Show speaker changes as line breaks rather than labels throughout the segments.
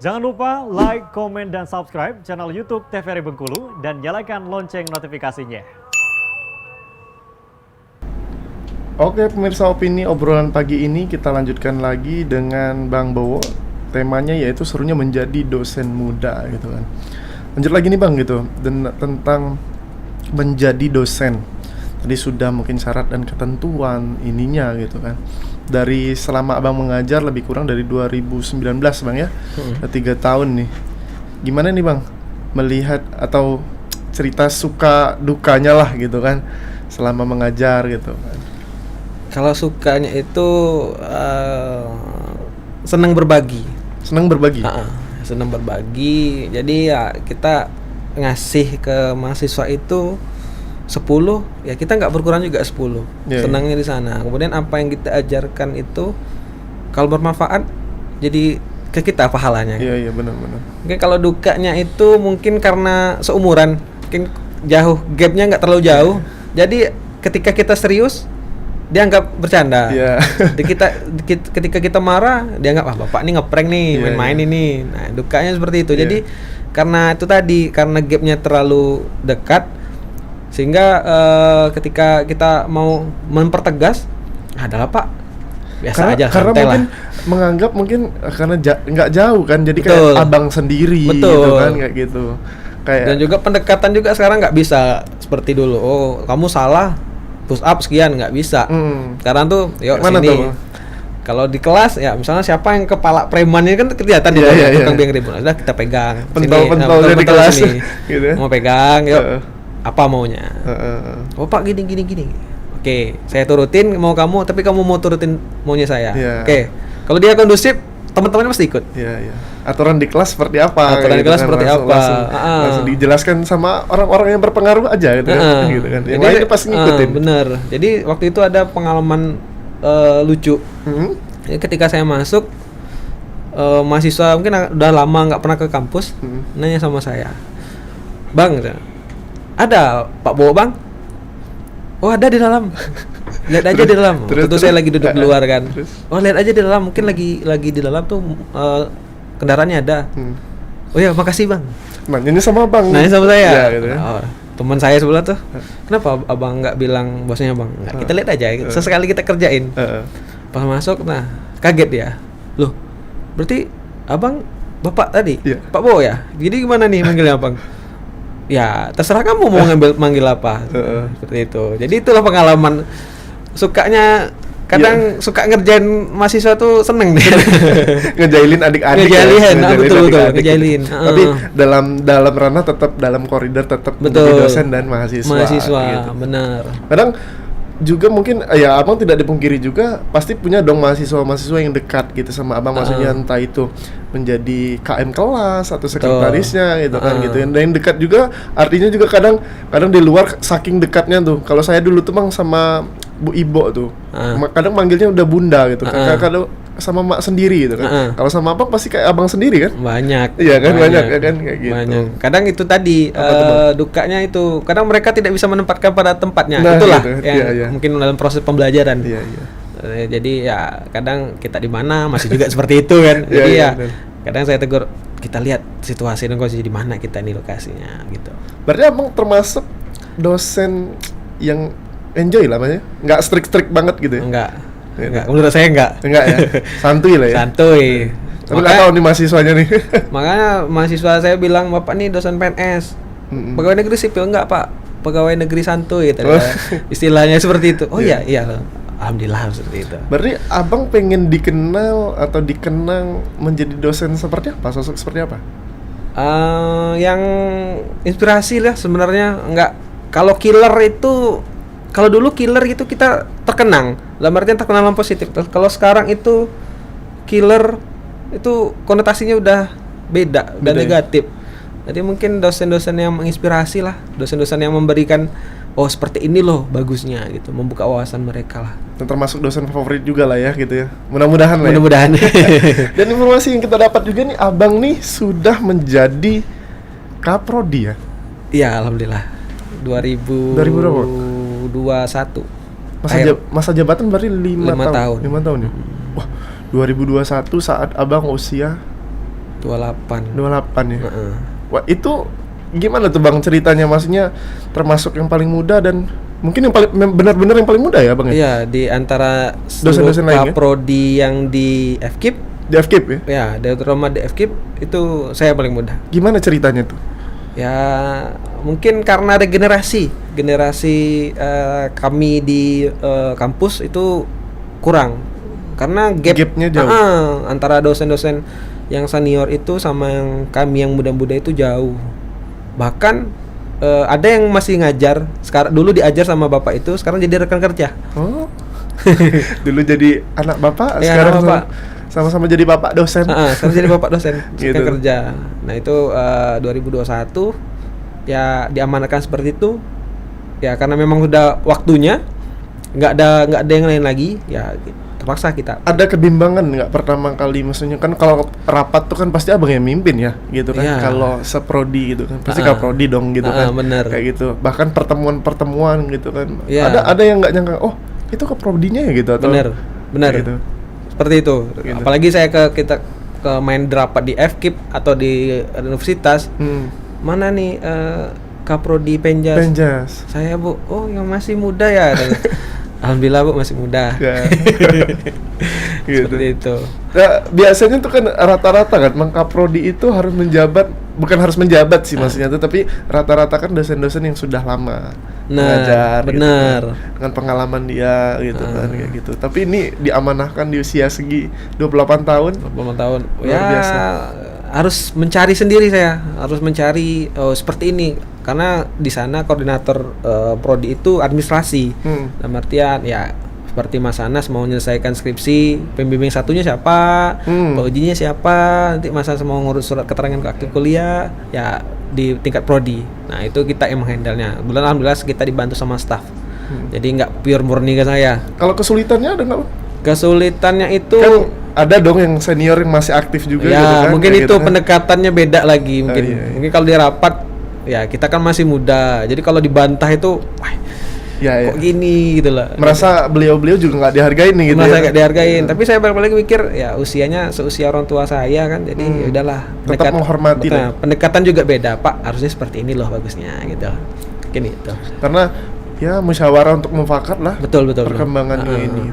Jangan lupa like, komen, dan subscribe channel YouTube TVRI Bengkulu dan nyalakan lonceng notifikasinya.
Oke pemirsa opini obrolan pagi ini kita lanjutkan lagi dengan Bang Bowo. Temanya yaitu serunya menjadi dosen muda gitu kan. Lanjut lagi nih Bang gitu, dan tentang menjadi dosen. Tadi sudah mungkin syarat dan ketentuan ininya gitu kan. Dari selama Abang mengajar lebih kurang dari 2019 Bang ya, 3 tahun nih. Gimana nih Bang melihat atau cerita suka dukanya lah gitu kan selama mengajar gitu kan.
Kalau sukanya itu senang berbagi.
Senang berbagi?
Senang berbagi. Jadi ya kita ngasih ke mahasiswa itu 10, ya kita nggak berkurang juga 10. Senangnya di sana. Kemudian apa yang kita ajarkan itu kalau bermanfaat jadi ke kita pahalanya.
Iya benar-benar.
Mungkin kalau dukanya itu mungkin karena seumuran, mungkin jauh, gapnya nggak terlalu jauh. Jadi ketika kita serius dia anggap bercanda. Ketika kita marah dia anggap bapak ini ngeprank nih, main-main ini. Nah dukanya seperti itu. Jadi karena itu tadi, karena gapnya terlalu dekat, sehingga ketika kita mau mempertegas, adalah Pak biasa aja,
karena
santai
mungkin
lah.
menganggap mungkin karena nggak jauh kan, jadi
Betul.
kayak abang sendiri.
Betul.
Gitu kan kayak gitu. Kayak
Dan juga pendekatan juga sekarang nggak bisa seperti dulu. Oh kamu salah, push up sekian, nggak bisa. Sekarang tuh yuk
mana
sini.
tuh?
Kalau di kelas ya misalnya siapa yang kepala preman ini kan kelihatan di tukang biang ribut. Sudah kita pegang.
Pentol-pentolnya di kelas
gitu. Mau pegang, yuk. Apa maunya? Oh Pak gini. Oke, saya turutin mau kamu, tapi kamu mau turutin maunya saya. Oke. Kalau dia kondusif, teman-temannya pasti ikut.
Iya. Aturan di kelas seperti apa?
Aturan di kelas seperti apa?
Langsung dijelaskan sama orang-orang yang berpengaruh aja gitu kan. Gitu kan. Yang lain pasti ngikutin.
Bener. Jadi waktu itu ada pengalaman lucu. Jadi ketika saya masuk, mahasiswa mungkin udah lama nggak pernah ke kampus, nanya sama saya, Bang, ada Pak Bowo Bang? Oh ada di dalam. Lihat aja di dalam. Terus saya lagi duduk di luar kan. Oh lihat aja di dalam. Mungkin lagi di dalam tuh kendaraannya ada. Oh ya makasih Bang.
Nanya sama Bang.
Nanya sama saya.
Ya, gitu ya.
Teman saya sebelah tuh. Kenapa Abang nggak bilang bosnya Bang? Nggak, kita lihat aja. Sesekali kita kerjain. Pas masuk, nah kaget dia. Loh, berarti Abang Bapak tadi? Pak Bowo ya? Jadi gimana nih manggilnya Abang? Ya terserah kamu mau manggil apa. Seperti itu. Jadi itulah pengalaman. Sukanya kadang suka ngerjain mahasiswa tuh seneng deh.
Ngejailin adik-adik.
Betul. Ngejailin.
Tapi dalam ranah tetap dalam koridor tetap menjadi dosen dan mahasiswa.
Gitu. Benar.
Kadang juga mungkin ya abang tidak dipungkiri juga pasti punya dong mahasiswa yang dekat gitu sama abang, maksudnya entah itu menjadi KM kelas atau sekretarisnya gitu kan gitu. Dan yang dekat juga artinya juga kadang di luar saking dekatnya tuh. Kalau saya dulu tuh Bang sama Bu Ibo tuh kadang manggilnya udah bunda gitu. Kadang sama mak sendiri gitu kan. Kalau sama abang pasti kayak abang sendiri kan?
Banyak.
Iya kan banyak ya kan kayak gitu.
Banyak. Kadang itu tadi dukanya itu kadang mereka tidak bisa menempatkan pada tempatnya. Itulah
gitu.
Yang mungkin dalam proses pembelajaran.
Iya.
Jadi ya kadang kita di mana masih juga seperti itu kan. Jadi kadang saya tegur, kita lihat situasi dan kondisi di mana kita nih lokasinya gitu.
Berarti abang termasuk dosen yang enjoy lah namanya? Nggak strict banget gitu ya?
Enggak, menurut saya enggak
ya? Santuy lah ya?
Santuy.
Tapi nggak tahu nih mahasiswanya nih.
Makanya mahasiswa saya bilang, Bapak nih dosen PNS. Pegawai negeri sipil enggak Pak? Pegawai negeri santuy tadi. Istilahnya seperti itu. Oh iya. Alhamdulillah seperti itu.
Berarti abang pengen dikenal atau dikenang menjadi dosen seperti apa? Sosok seperti apa?
Yang inspirasi lah sebenarnya. Enggak. Kalau killer itu, kalau dulu killer itu kita terkenang, dalam artian terkenal yang positif. Kalau sekarang itu killer itu konotasinya udah beda dan negatif. Jadi mungkin dosen-dosen yang menginspirasi lah, dosen-dosen yang memberikan seperti ini loh bagusnya gitu, membuka wawasan mereka lah.
Dan termasuk dosen favorit juga lah ya gitu ya. Mudah-mudahan lah.
Mudah-mudahan.
Dan informasi yang kita dapat juga nih, abang nih sudah menjadi kaprodi ya?
Iya, alhamdulillah. 2000 berapa? 21.
Masa jabatan berarti 5 tahun.
5 tahun.
5 tahun ya. Wah, 2021 saat abang usia
28.
28 ya.
Heeh.
Wah, itu gimana tuh Bang ceritanya? Maksudnya termasuk yang paling muda dan mungkin yang paling benar-benar yang paling muda ya Bang ya?
Iya, di antara seluruh
Dosen-dosen lain ya?
prodi yang di FKIP,
Di FKIP ya?
ya, terutama di FKIP itu saya paling muda.
Gimana ceritanya tuh?
Ya, mungkin karena ada generasi kami di kampus itu kurang. Karena
Gapnya jauh.
Antara dosen-dosen yang senior itu sama yang kami yang muda-muda itu jauh. Bahkan ada yang masih ngajar, sekarang dulu diajar sama bapak itu, sekarang jadi rekan kerja.
Oh. Dulu jadi anak bapak,
Ya,
sekarang
anak bapak.
sama-sama jadi bapak dosen.
Sekarang jadi bapak dosen,
Gitu.
rekan kerja. Nah itu 2021 ya diamanatkan seperti itu. Ya karena memang sudah waktunya, nggak ada yang lain lagi, ya terpaksa kita.
Ada kebimbangan nggak pertama kali, maksudnya kan kalau rapat tuh kan pasti abang yang mimpin ya gitu kan.
Iya.
Kalau seprodi gitu kan pasti
Ah.
kaprodi dong gitu kan.
Bener.
Kayak gitu. Bahkan pertemuan gitu kan.
Iya.
Ada yang nggak nyangka, oh itu keprodinya ya gitu atau
Bener.
kayak gitu.
Seperti itu.
Gitu.
Apalagi saya kita ke main rapat di FKIP atau di universitas, mana nih Kaprodi Penjas?
Penjas.
Saya Bu, oh yang masih muda ya. Alhamdulillah Bu masih muda.
Ya. Gitu.
Seperti itu.
Nah, biasanya tuh kan rata-rata kan Mengkaprodi itu harus menjabat, bukan harus menjabat sih maksudnya tuh, tapi rata-rata kan dosen-dosen yang sudah lama mengajar gitu
benar.
kan, dengan pengalaman dia gitu kan kayak gitu. Tapi ini diamanahkan di usia segi 28 tahun.
20 tahun.
Luar biasa.
Harus mencari sendiri saya, harus mencari seperti ini karena di sana koordinator prodi itu administrasi. Dalam artian ya seperti Mas Anas mau menyelesaikan skripsi, pembimbing satunya siapa, pengujinya siapa, nanti Mas Anas mau ngurus surat keterangan ke aktif kuliah, ya di tingkat prodi. Nah itu kita yang menghandle-nya. Kebetulan alhamdulillah kita dibantu sama staff. Jadi nggak pure murni ke saya.
Kalau kesulitannya ada nggak?
Kesulitannya itu
Kan ada dong yang senior yang masih aktif juga
ya
gitu kan.
mungkin
kayak
itu
gitu kan.
pendekatannya beda lagi mungkin.
iya.
Mungkin kalau dia rapat ya kita kan masih muda. Jadi kalau dibantah itu wah,
Ya,
kok gini gitu lah.
merasa beliau-beliau juga nggak dihargain nih gitu
Merasa
ya.
nggak dihargain. Tapi saya balik-balik mikir ya usianya seusia orang tua saya kan. Jadi ya udahlah.
Tetap menghormati
betul,
lah.
pendekatan juga beda, Pak. Harusnya seperti ini loh bagusnya gitu. Mungkin itu.
Karena ya musyawarah untuk mufakat lah
Betul.
perkembangannya ini.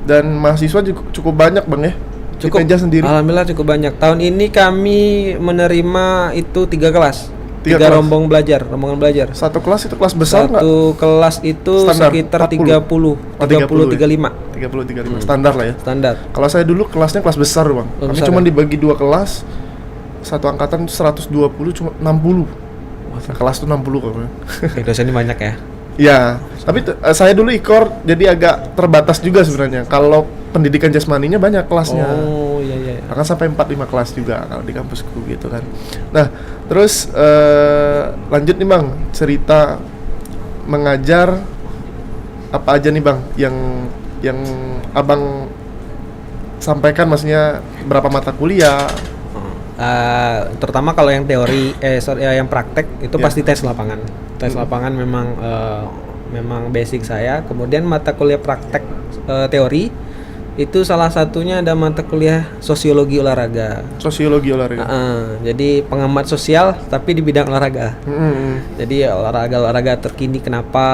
Dan mahasiswa juga cukup banyak Bang ya. Di
Cukup.
Penjas sendiri.
Alhamdulillah cukup banyak. Tahun ini kami menerima itu 3 kelas.
Tiga
3
kelas.
rombongan belajar.
Satu kelas itu kelas besar nggak?
Satu kelas itu
Standar,
sekitar
40.
30,
Oh,
30,
30
35
30 35 standar lah ya.
standar.
Kalau saya dulu kelasnya kelas besar Bang.
Oh,
Kami
besar
cuma
ya?
dibagi 2 kelas. Satu angkatan 120 cuma 60. Kelas tuh 60 kan.
Dosen ini banyak ya.
Ya, tapi saya dulu ikor jadi agak terbatas juga sebenarnya. Kalau pendidikan jasmaninya banyak kelasnya.
Oh iya.
Akan sampai 4-5 kelas juga kalau di kampusku gitu kan. Nah, terus lanjut nih Bang, cerita mengajar apa aja nih Bang yang Abang sampaikan, maksudnya berapa mata kuliah?
Terutama kalau yang teori, yang praktek itu
Ya.
pasti tes lapangan. Tes lapangan memang basic saya. Kemudian mata kuliah praktek teori itu salah satunya ada mata kuliah sosiologi olahraga.
Sosiologi olahraga.
Jadi pengamat sosial tapi di bidang olahraga. Jadi olahraga terkini kenapa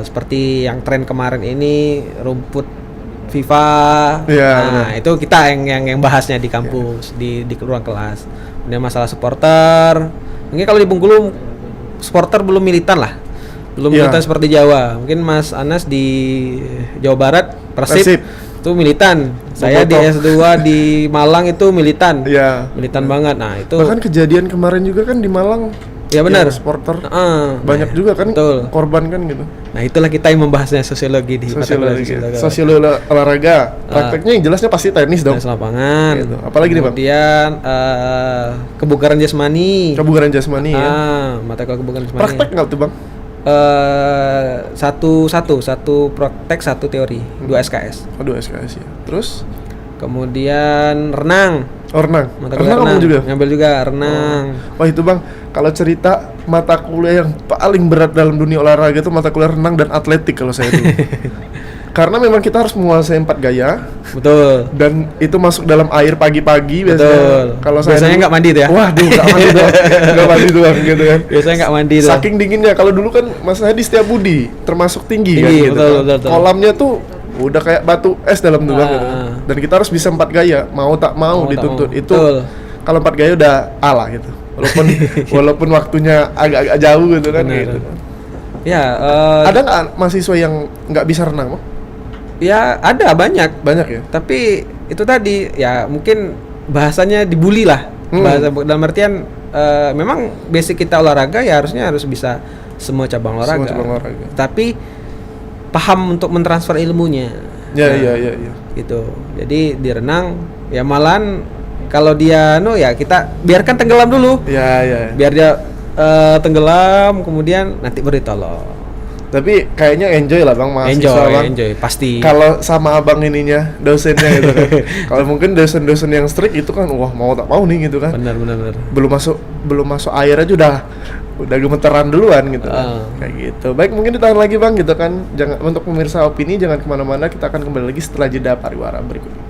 seperti yang tren kemarin ini rumput FIFA.
Iya,
Nah,
benar.
itu kita yang bahasnya di kampus, di ruang kelas. Kemudian masalah supporter. Mungkin kalau di Bengkulu supporter belum militan lah. Belum
Iya.
militan seperti Jawa. Mungkin Mas Anas di Jawa Barat Persib itu militan. Saya di
Bobotoh.
S2 di Malang itu militan.
Iya.
Militan banget. Nah, itu
Bahkan kejadian kemarin juga kan di Malang.
ya benar.
yang supporter
Nah,
banyak juga kan
betul.
korban kan gitu.
Nah, itulah kita yang membahasnya sosiologi di mata kuliah
Sosiologi olahraga. Prakteknya yang jelasnya pasti tenis dong.
Tenis lapangan.
Gitu. Apalagi nih, Bang?
Kemudian kebugaran jasmani.
Kebugaran jasmani ya.
Mata kuliah kebugaran jasmani.
Praktek nggak tuh Bang?
Satu praktek, satu teori, 2 SKS.
Aduh SKS ya. Terus
Kemudian renang.
renang.
Mata kuliah
Renang kamu juga.
Ngambil juga renang.
Wah itu Bang, kalau cerita mata kuliah yang paling berat dalam dunia olahraga itu mata kuliah renang dan atletik kalau saya dulu. Karena memang kita harus menguasai 4 gaya.
Betul.
Dan itu masuk dalam air pagi-pagi
Betul.
biasanya. Kalau saya
biasanya
dulu-
nggak mandi tuh ya.
Waduh, nggak mandi doang, nggak mandi doang gitu kan.
Biasanya nggak mandi tuh.
Saking dinginnya. Kalau dulu kan Mas Hadi Setiabudi termasuk tinggi kan
Tinggi,
gitu.
betul,
kan.
betul.
Kolamnya tuh udah kayak batu es dalam tuh kan, gitu.
Ah.
Dan kita harus bisa 4 gaya, mau tak mau
Mau tak
dituntut.
mau.
Itu
Betul.
kalau 4 gaya udah ala gitu. Walaupun walaupun waktunya agak-agak jauh gitu kan
Benar.
gitu.
Ya,
Ada nggak mahasiswa yang nggak bisa renang, Bang?
ya ada banyak.
Banyak ya?
Tapi itu tadi ya mungkin bahasanya dibully lah. Bahasa dalam artian memang basic kita olahraga ya harus bisa semua cabang olahraga.
Semua cabang olahraga.
Tapi paham untuk mentransfer ilmunya.
Ya,
Nah,
iya.
Gitu. Jadi di renang ya malahan kalau dia ya kita biarkan tenggelam dulu.
Ya.
Biar dia tenggelam kemudian nanti baru ditolong.
Tapi kayaknya enjoy lah Bang mahasiswa Bang.
Enjoy pasti.
Kalau sama abang ininya, dosennya gitu kan. Kalau mungkin dosen-dosen yang strict itu kan wah mau tak mau nih gitu kan.
Benar.
Belum masuk air aja udah gemeteran duluan gitu kan. Kayak gitu. Baik, mungkin ditahan lagi Bang gitu kan. Jangan, untuk pemirsa opini jangan kemana-mana, kita akan kembali lagi setelah jeda pariwara berikut ini.